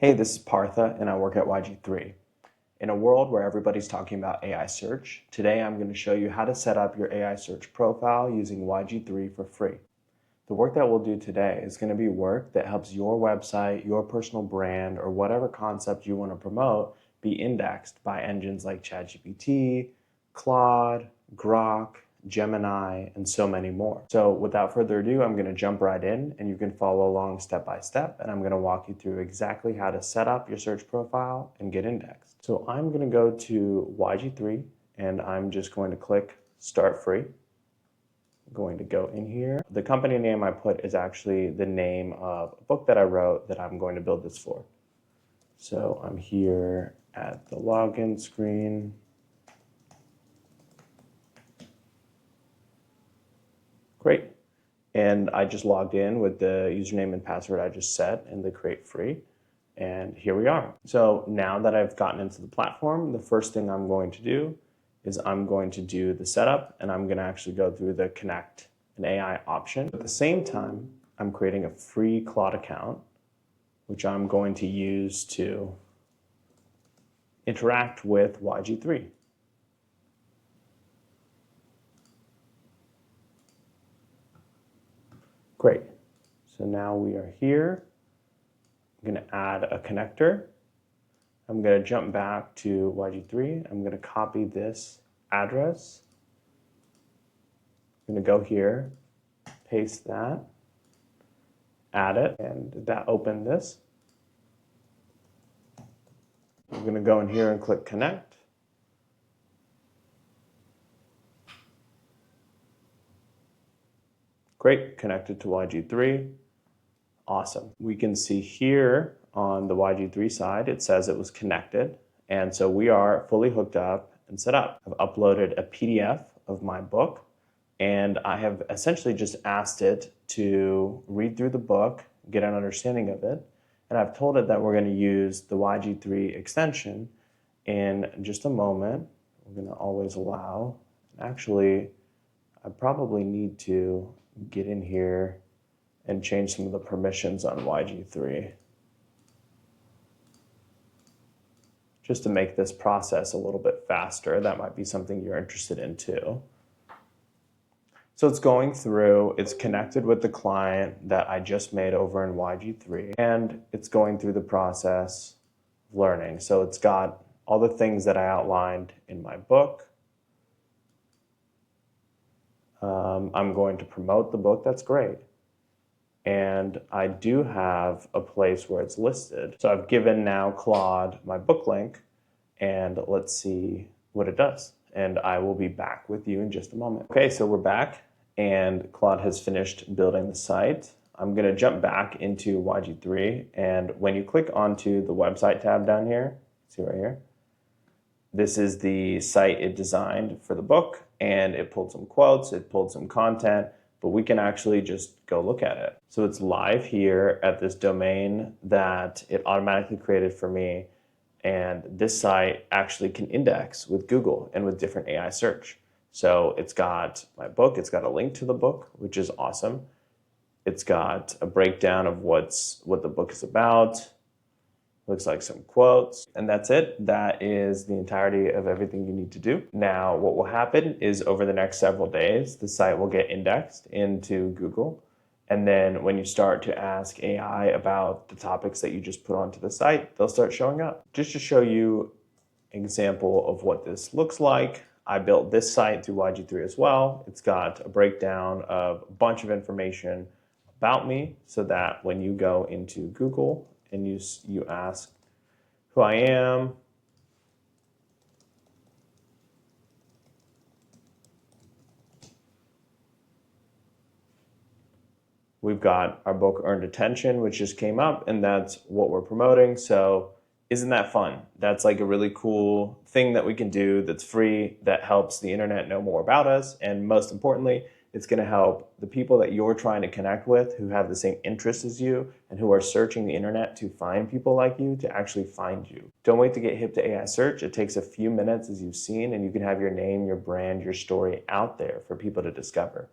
Hey, this is Partha, and I work at YG3. In a world where everybody's talking about AI search, today I'm going to show you how to set up your AI search profile using YG3 for free. The work that we'll do today is going to be work that helps your website, your personal brand, or whatever concept you want to promote be indexed by engines like ChatGPT, Claude, Grok, Gemini, and so many more. So without further ado, I'm going to jump right in and you can follow along step by step, and I'm going to walk you through exactly how to set up your search profile and get indexed. So I'm going to go to YG3 and I'm just going to click Start Free. I'm going to go in here. The company name I put is actually the name of a book that I wrote that I'm going to build this for. So I'm here at the login screen. Great. And I just logged in with the username and password I just set in the Create Free. And here we are. So now that I've gotten into the platform, the first thing I'm going to do is I'm going to do the setup, and I'm going to actually go through the Connect an AI option. At the same time, I'm creating a free Claude account, which I'm going to use to interact with YG3. Great. So now we are here. I'm going to add a connector. I'm going to jump back to YG3. I'm going to copy this address. I'm going to go here, paste that, add it, and that opened this. I'm going to go in here and click connect. Great, connected to YG3. Awesome. We can see here on the YG3 side, it says it was connected. And so we are fully hooked up and set up. I've uploaded a PDF of my book, and I have essentially just asked it to read through the book, get an understanding of it. And I've told it that we're going to use the YG3 extension in just a moment. We're going to always allow. Actually, I probably need to get in here and change some of the permissions on YG3 just to make this process a little bit faster. That might be something you're interested in too. So it's going through, it's connected with the client that I just made over in YG3, and it's going through the process of learning. So it's got all the things that I outlined in my book. I'm going to promote the book. That's great. And I do have a place where it's listed. So I've given now Claude my book link, and let's see what it does. And I will be back with you in just a moment. Okay, so we're back, and Claude has finished building the site. I'm going to jump back into YG3, and when you click onto the website tab down here, see right here, this is the site it designed for the book, and it pulled some quotes, it pulled some content, but we can actually just go look at it. So it's live here at this domain that it automatically created for me, and this site actually can index with Google and with different AI search. So it's got my book, it's got a link to the book, which is awesome. It's got a breakdown of what the book is about. Looks like some quotes, and that's it. That is the entirety of everything you need to do. Now, what will happen is over the next several days, the site will get indexed into Google. And then when you start to ask AI about the topics that you just put onto the site, they'll start showing up. Just to show you an example of what this looks like, I built this site through YG3 as well. It's got a breakdown of a bunch of information about me so that when you go into Google and you ask who I am, we've got our book Earned Attention, which just came up, and that's what we're promoting. So isn't that fun? That's like a really cool thing that we can do that's free, that helps the internet know more about us. And most importantly, it's going to help the people that you're trying to connect with who have the same interests as you and who are searching the internet to find people like you to actually find you. Don't wait to get hip to AI search. It takes a few minutes, as you've seen, and you can have your name, your brand, your story out there for people to discover.